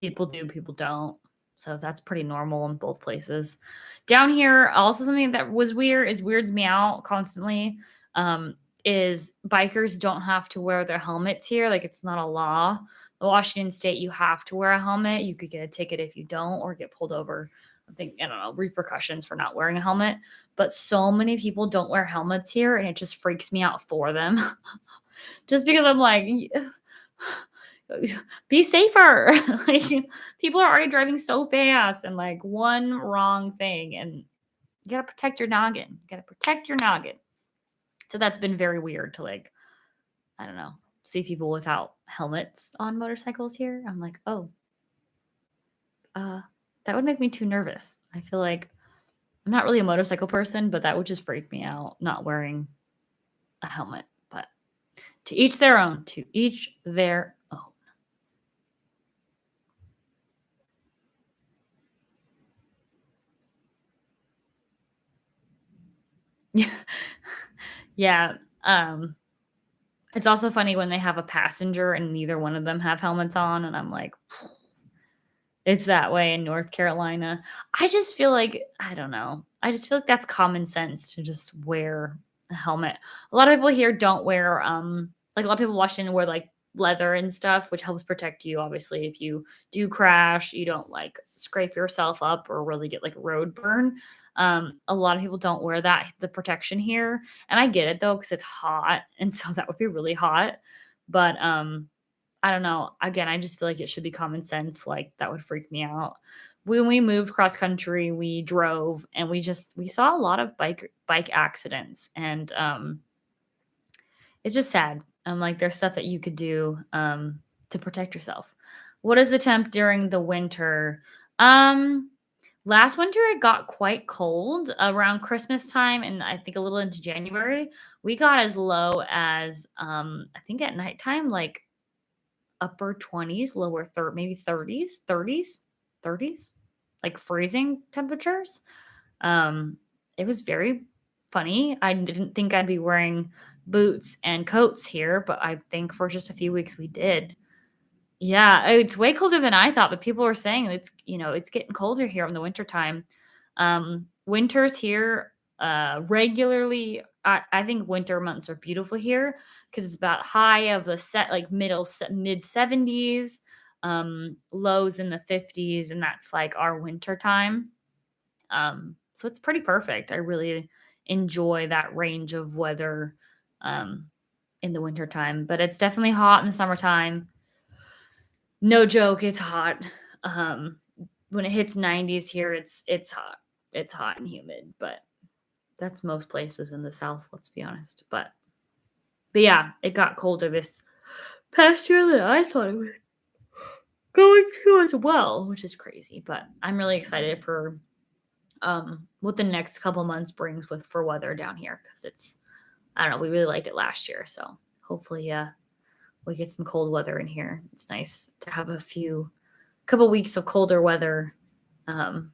A: People do, people don't. So that's pretty normal in both places. Down here, also something that was weirds me out constantly. Is bikers don't have to wear their helmets here. Like it's not a law. In Washington State, you have to wear a helmet. You could get a ticket if you don't, or get pulled over. I don't know, repercussions for not wearing a helmet. But so many people don't wear helmets here, and it just freaks me out for them. Just because I'm like, be safer. Like people are already driving so fast, and like one wrong thing, and you gotta protect your noggin. You gotta protect your noggin. So that's been very weird to like, I don't know, see people without helmets on motorcycles here. I'm like, oh, uh, that would make me too nervous. I feel like I'm not really a motorcycle person, but that would just freak me out not wearing a helmet. But to each their own, to each their own. Yeah. It's also funny when they have a passenger and neither one of them have helmets on, and I'm like, it's that way in North Carolina. I just feel like I don't know. I just feel like that's common sense to just wear a helmet. A lot of people here don't wear like a lot of people in Washington wear like leather and stuff, which helps protect you. Obviously, if you do crash, you don't like scrape yourself up or really get like road burn. A lot of people don't wear the protection here, and I get it though because it's hot, and so that would be really hot. But I don't know. Again, I just feel like it should be common sense. Like that would freak me out. When we moved cross country, we drove and we saw a lot of bike accidents, and it's just sad. Like there's stuff that you could do to protect yourself. What is the temp during the winter? Um Last winter it got quite cold around Christmas time, and I think a little into January. We got as low as I think at nighttime like upper 20s, lower maybe 30s, like freezing temperatures. Um, it was very funny. I didn't think I'd be wearing boots and coats here, but I think for just a few weeks we did. Yeah, it's way colder than I thought, but people were saying it's getting colder here in the wintertime. Winters here regularly I think winter months are beautiful here because it's about high of the set like mid 70s, lows in the 50s, and that's like our winter time. So it's pretty perfect. I really enjoy that range of weather um in the wintertime, but it's definitely hot in the summertime. No joke, it's hot. Um, when it hits 90s here, it's hot. It's hot and humid, but that's most places in the South, let's be honest. But yeah, it got colder this past year than I thought it was going to as well, which is crazy. But I'm really excited for what the next couple months brings with for weather down here because it's I don't know, we really liked it last year, so hopefully we get some cold weather in here. It's nice to have a couple weeks of colder weather um,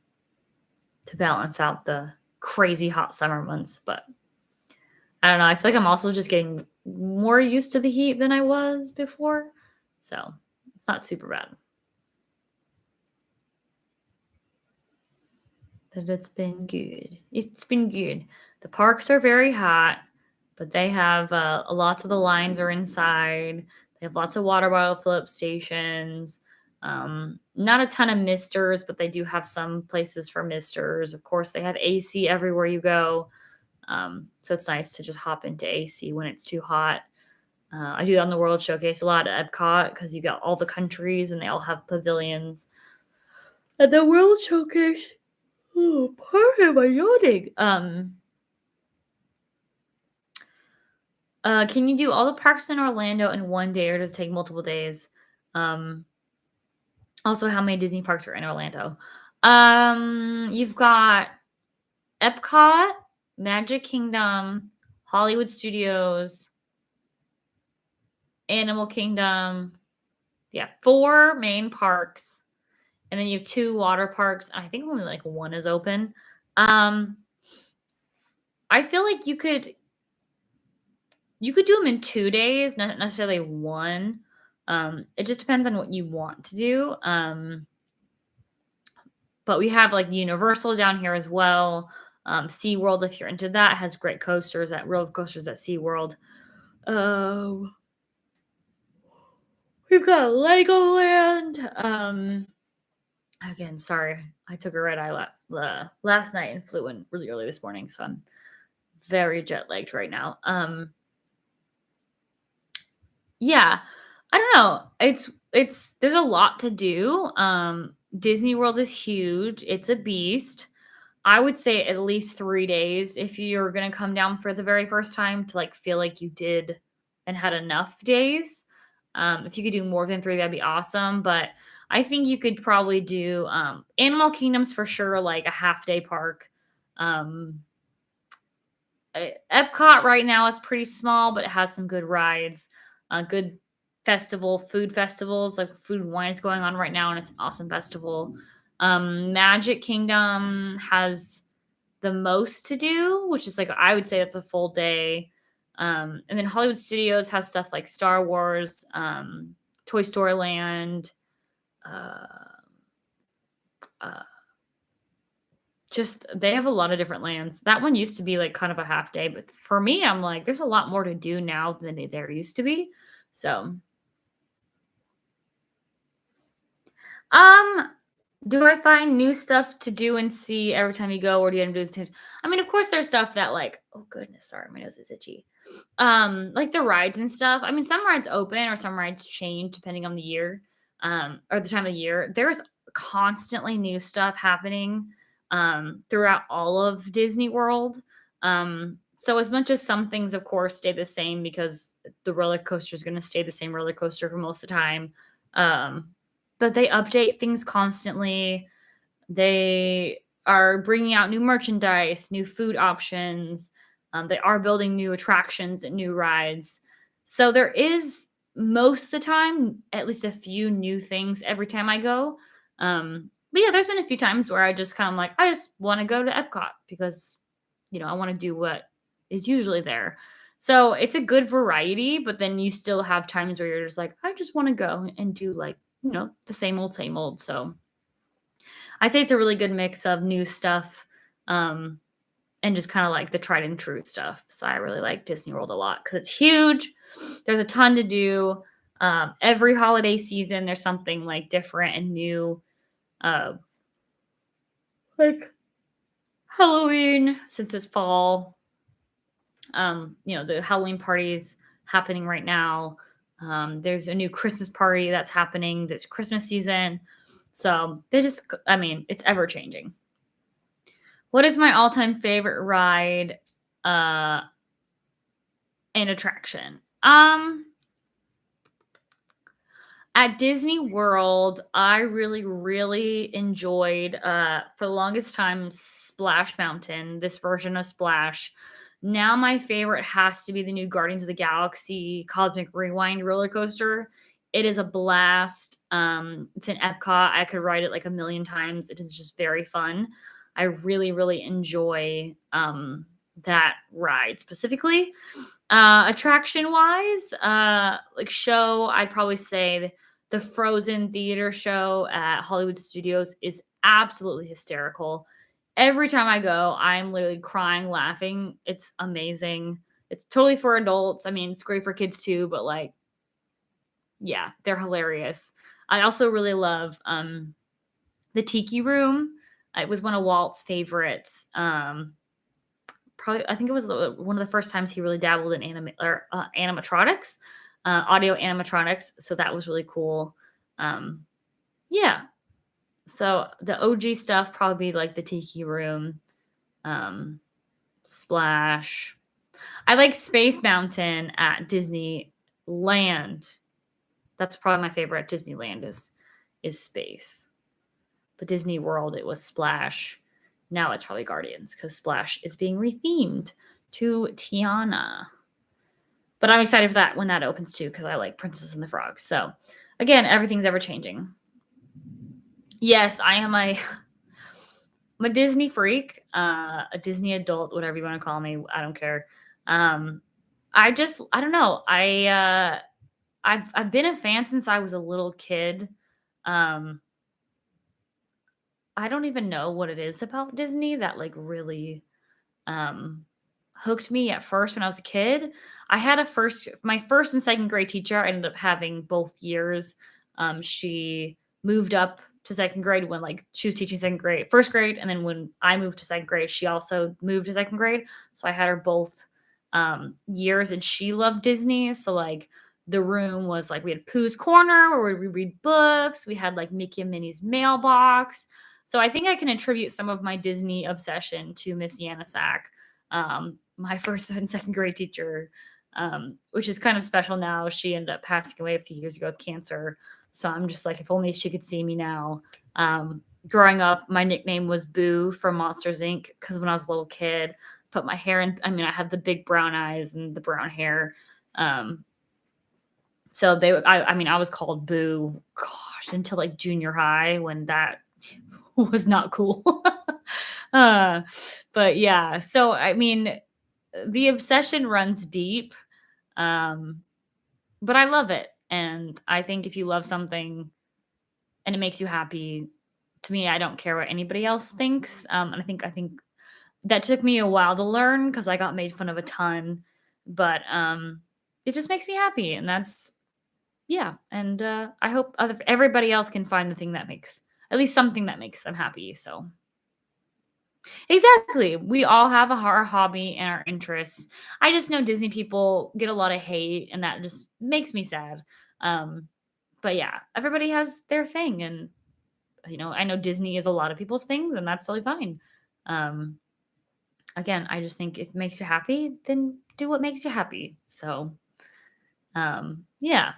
A: to balance out the crazy hot summer months. But I don't know. I feel like I'm also just getting more used to the heat than I was before. So it's not super bad. but it's been good. It's been good. The parks are very hot, but they have lots of the lines are inside. They have lots of water bottle flip stations. Not a ton of misters, but they do have some places for misters. Of course, they have AC everywhere you go. So it's nice to just hop into AC when it's too hot. I do that on the World Showcase a lot at Epcot because you got all the countries and they all have pavilions. At the World Showcase, oh, pardon my yawning. Can you do all the parks in Orlando in one day, or does it take multiple days? Um, Also, how many Disney parks are in Orlando? You've got Epcot, Magic Kingdom, Hollywood Studios, Animal Kingdom. Yeah, 4 main parks, and then you have 2 water parks. I think only like 1 is open. Um, I feel like you could do them in 2 days, not necessarily 1. It just depends on what you want to do. But we have like Universal down here as well. SeaWorld, if you're into that, has great coasters at roller coasters at SeaWorld. Um, we've got Legoland. Again, sorry, I took a red eye last night and flew in really early this morning, so I'm very jet lagged right now. Yeah, I don't know. It's there's a lot to do. Disney World is huge. It's a beast. I would say at least 3 days if you're gonna come down for the very first time to, like, feel like you did and had enough days. If you could do more than 3, that'd be awesome, but I think you could probably do, Animal Kingdom's for sure, like, a half-day park. Um, Epcot right now is pretty small, but it has some good rides, good food festivals, like, Food and Wine is going on right now, and it's an awesome festival. Magic Kingdom has the most to do, which is like I would say that's a full day. And then Hollywood Studios has stuff like Star Wars, Toy Story Land, uh, uh, just they have a lot of different lands. That one used to be like kind of a half day, but for me, I'm like, there's a lot more to do now than there used to be. So, um, do I find new stuff to do and see every time you go, or do you end up doing the same? I mean, of course, there's stuff that like, oh goodness, sorry, my nose is itchy. Like the rides and stuff. I mean, some rides open or some rides change depending on the year, or the time of the year. There's constantly new stuff happening throughout all of Disney World. So as much as some things, of course, stay the same because the roller coaster is going to stay the same roller coaster for most of the time. Um, but they update things constantly. They are bringing out new merchandise, new food options. They are building new attractions and new rides. So there is most of the time at least a few new things every time I go. But yeah, there's been a few times where I just kind of like, I just want to go to Epcot because, I want to do what is usually there. So it's a good variety, but then you still have times where you're just like, I just want to go and do like, the same old, same old. So I say it's a really good mix of new stuff, um, and just kind of like the tried and true stuff. So I really like Disney World a lot because it's huge. There's a ton to do. Every holiday season, there's something like different and new. Uh, like Halloween, since it's fall. The Halloween parties happening right now. There's a new Christmas party that's happening this Christmas season. So I mean, it's ever changing. What is my all-time favorite ride uh and attraction? At Disney World, I really, really enjoyed for the longest time Splash Mountain, this version of Splash. Now my favorite has to be the new Guardians of the Galaxy Cosmic Rewind roller coaster. It is a blast. It's in Epcot. I could ride it like a million times. It is just very fun. I really, really enjoy that ride specifically. Attraction wise, like show, I'd probably say the Frozen theater show at Hollywood Studios is absolutely hysterical. Every time I go, I'm literally crying, laughing. It's amazing. It's totally for adults. I mean, it's great for kids too, but like, yeah, they're hilarious. I also really love the Tiki Room. It was one of Walt's favorites. Probably, I think it was one of the first times he really dabbled in animatronics, audio animatronics. So that was really cool. Um, yeah. So the OG stuff probably be like the Tiki Room, Splash. I like Space Mountain at Disneyland. That's probably my favorite at Disneyland is Space. But Disney World, it was Splash. Now it's probably Guardians because Splash is being rethemed to Tiana. But I'm excited for that when that opens too because I like Princess and the Frog. So again, everything's ever changing. Yes, I am I'm a Disney freak, a Disney adult, whatever you want to call me. I don't care. Um, I don't know. I've been a fan since I was a little kid. Um, I don't even know what it is about Disney that like really um hooked me at first when I was a kid. I had my first and second grade teacher. I ended up having both years. She moved up to second grade when like she was teaching first grade, and then when I moved to second grade, she also moved to second grade. So I had her both years, and she loved Disney. So like the room was like we had Pooh's Corner where we read books. We had like Mickey and Minnie's mailbox. So I think I can attribute some of my Disney obsession to Miss Yanasak, my first and second grade teacher, which is kind of special now. She ended up passing away a few years ago with cancer. So I'm just like, if only she could see me now. Growing up, my nickname was Boo from Monsters Inc. because when I was a little kid, put my hair in. I mean, I had the big brown eyes and the brown hair. So I mean, I was called Boo, gosh, until like junior high when that was not cool. uh, but yeah, so I mean, the obsession runs deep, um, but I love it, and I think if you love something and it makes you happy, to me, I don't care what anybody else thinks. And I think that took me a while to learn because I got made fun of a ton, but it just makes me happy, and that's yeah. And I hope everybody else can find the thing that makes at least something that makes them happy. So exactly. We all have our hobby and our interests. I just know Disney people get a lot of hate, and that just makes me sad. Um, but yeah, everybody has their thing, and I know Disney is a lot of people's things, and that's totally fine. Um, again, I just think if it makes you happy, then do what makes you happy. So, yeah.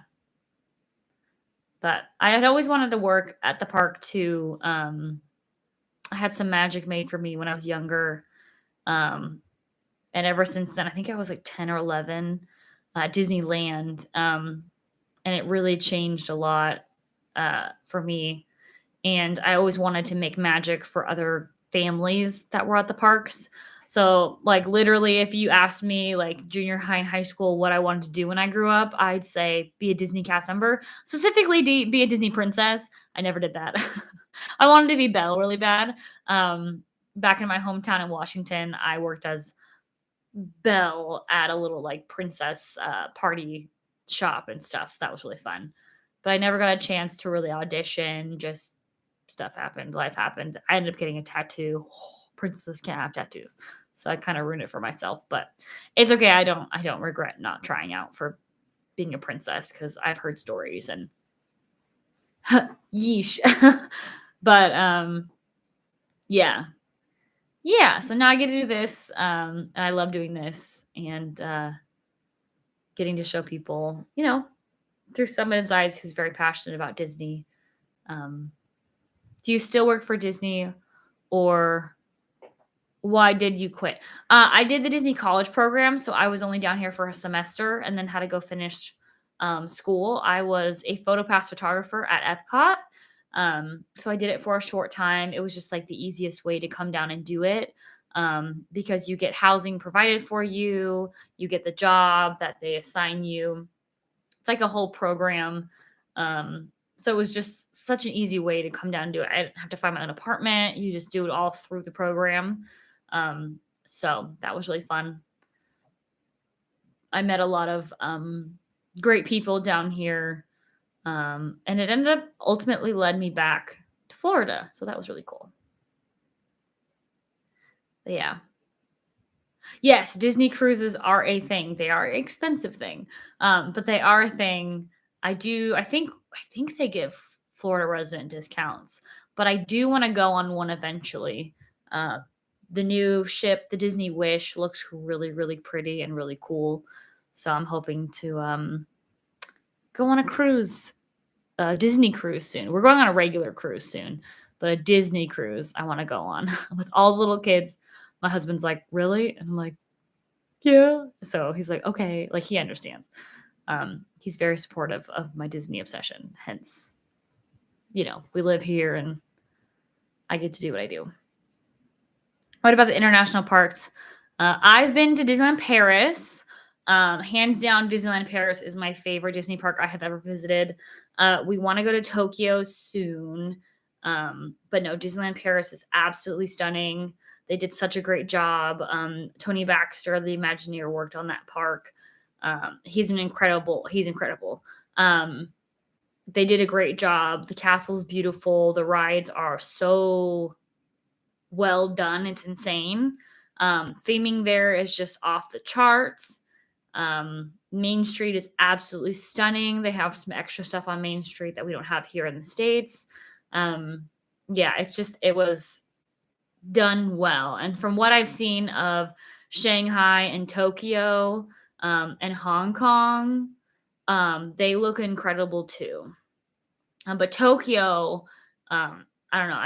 A: But I had always wanted to work at the park too. I had some magic made for me when I was younger. Um, and ever since then, I think I was like 10 or 11 at Disneyland. And it really changed a lot for me. And I always wanted to make magic for other families that were at the parks. So, like, literally, if you asked me, like, junior high and high school, what I wanted to do when I grew up, I'd say be a Disney cast member, specifically be a Disney princess. I never did that. I wanted to be Belle really bad. Back in my hometown in Washington, I worked as Belle at a little like princess party shop and stuff. So that was really fun. But I never got a chance to really audition. Just stuff happened, life happened. I ended up getting a tattoo. Princesses can't have tattoos. So I kind of ruined it for myself. But it's okay. I don't regret not trying out for being a princess because I've heard stories and yeesh. But yeah. Yeah, so now I get to do this, and I love doing this and getting to show people, through someone's eyes who's very passionate about Disney. Um, do you still work for Disney, or why did you quit? I did the Disney College program, so I was only down here for a semester and then had to go finish school. I was a PhotoPass photographer at Epcot. So I did it for a short time. It was just like the easiest way to come down and do it because you get housing provided for you, you get the job that they assign you. It's like a whole program. So it was just such an easy way to come down and do it. I didn't have to find my own apartment. You just do it all through the program. So that was really fun. I met a lot of great people down here. And it ended up ultimately led me back to Florida. So that was really cool. But yeah. Yes, Disney cruises are a thing. They are an expensive thing. But they are a thing. I think they give Florida resident discounts. But I do want to go on one eventually. Uh, the new ship, the Disney Wish, looks really, really pretty and really cool. So I'm hoping to go on a cruise, a Disney cruise soon. We're going on a regular cruise soon, but a Disney cruise I want to go on with all the little kids. My husband's like, "Really?" And I'm like, "Yeah." So he's like, "Okay." Like he understands. He's very supportive of my Disney obsession. Hence, we live here and I get to do what I do. What about the international parks? I've been to Disneyland Paris. Hands down, Disneyland Paris is my favorite Disney park I have ever visited. We want to go to Tokyo soon. But no, Disneyland Paris is absolutely stunning. They did such a great job. Tony Baxter, the Imagineer, worked on that park. He's incredible. They did a great job. The castle's beautiful. The rides are so well done. It's insane. Theming there is just off the charts. Main Street is absolutely stunning. They have some extra stuff on Main Street that we don't have here in the States. Yeah, it was done well. And from what I've seen of Shanghai and Tokyo and Hong Kong, they look incredible too. But Tokyo, I don't know.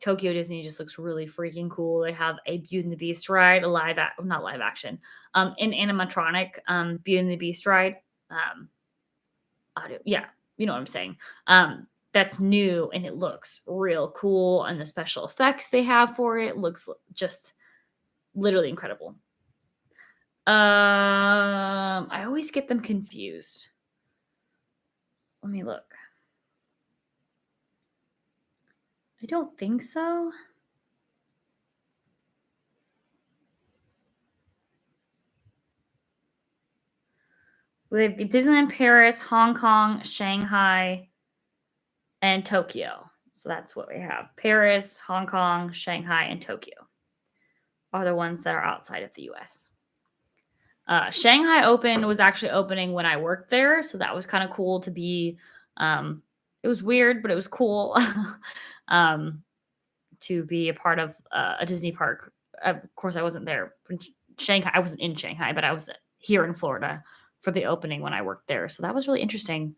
A: Tokyo Disney just looks really freaking cool. They have a Beauty and the Beast ride, not live action, an animatronic Beauty and the Beast ride. Yeah, you know what I'm saying. That's new and it looks real cool, and the special effects they have for it looks just literally incredible. I always get them confused. Let me look. I don't think so. We have Disneyland Paris, Hong Kong, Shanghai, and Tokyo. So that's what we have. Paris, Hong Kong, Shanghai, and Tokyo are the ones that are outside of the US. Shanghai was actually opening when I worked there. So that was kind of cool to be. It was weird, but it was cool to be a part of a Disney park. Of course, I wasn't there. Shanghai, I wasn't in Shanghai, but I was here in Florida for the opening when I worked there. So that was really interesting.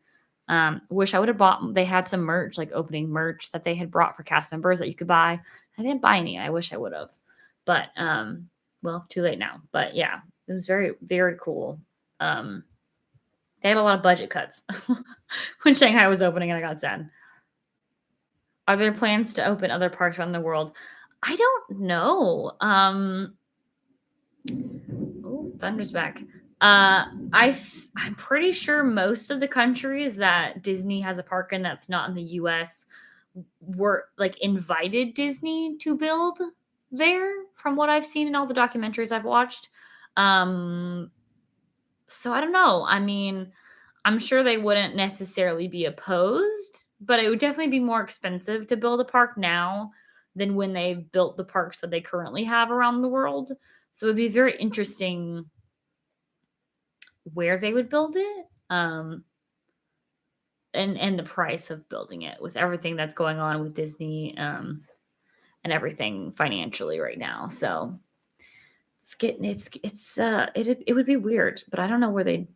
A: Wish I would have bought. They had some merch, like opening merch that they had brought for cast members that you could buy. I didn't buy any. I wish I would have, but well, too late now. But yeah, it was very, very cool. They had a lot of budget cuts when Shanghai was opening, and I got sad. Are there plans to open other parks around the world? I don't know. Oh, thunder's back. I'm pretty sure most of the countries that Disney has a park in that's not in the US were like invited Disney to build there, from what I've seen in all the documentaries I've watched. So I don't know. I mean, I'm sure they wouldn't necessarily be opposed, but it would definitely be more expensive to build a park now than when they've built the parks that they currently have around the world. So it'd be very interesting where they would build it, and the price of building it with everything that's going on with Disney, and everything financially right now. So it would be weird, but I don't know where they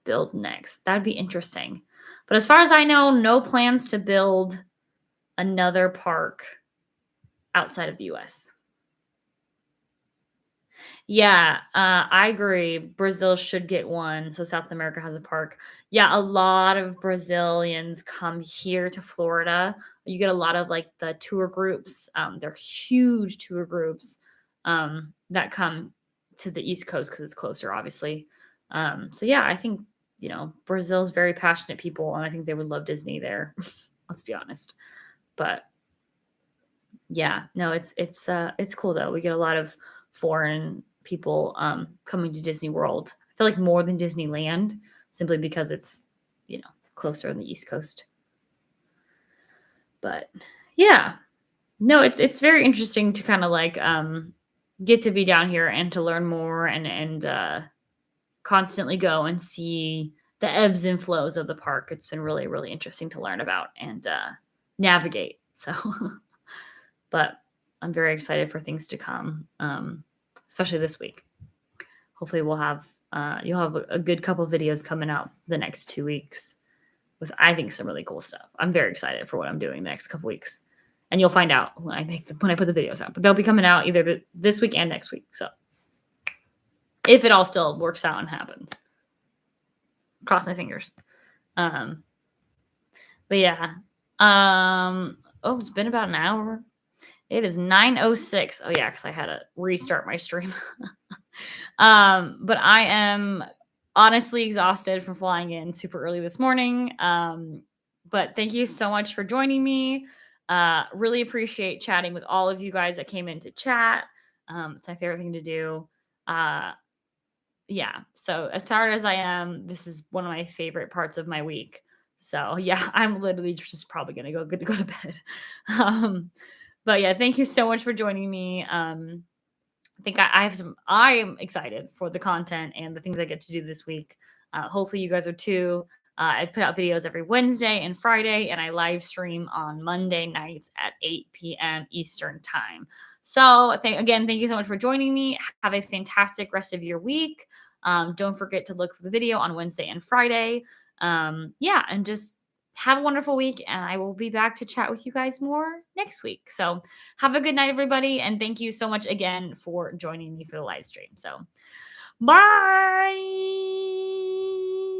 A: build next. That would be interesting. But as far as I know, no plans to build another park outside of the US. Yeah, I agree. Brazil should get one. So South America has a park. Yeah, a lot of Brazilians come here to Florida. You get a lot of like the tour groups. They're huge tour groups that come to the East Coast because it's closer, obviously. So yeah, I think Brazil's very passionate people, and I think they would love Disney there. Let's be honest. But yeah, no, it's cool though. We get a lot of foreign people coming to Disney World. I feel like more than Disneyland, simply because it's closer on the East Coast. But yeah, no, it's very interesting to kind of like get to be down here and to learn more and constantly go and see the ebbs and flows of the park. It's been really, really interesting to learn about and navigate. So, but I'm very excited for things to come, especially this week. Hopefully, you'll have a good couple videos coming out the next 2 weeks with, I think, some really cool stuff. I'm very excited for what I'm doing the next couple weeks, and you'll find out when I put the videos out. But they'll be coming out either this week and next week. So, if it all still works out and happens, cross my fingers. But yeah. Oh, it's been about an hour. It is 9:06. Oh yeah, because I had to restart my stream. But I am honestly exhausted from flying in super early this morning. But thank you so much for joining me. Really appreciate chatting with all of you guys that came in to chat. It's my favorite thing to do. Yeah. So as tired as I am, this is one of my favorite parts of my week. So yeah, I'm literally just probably gonna go good to go to bed. But yeah, thank you so much for joining me. I think I am excited for the content and the things I get to do this week. Hopefully you guys are too. I put out videos every Wednesday and Friday, and I live stream on Monday nights at 8 p.m. Eastern time. So again, thank you so much for joining me. Have a fantastic rest of your week. Don't forget to look for the video on Wednesday and Friday. Yeah, and just have a wonderful week, and I will be back to chat with you guys more next week. So have a good night, everybody, and thank you so much again for joining me for the live stream. So bye.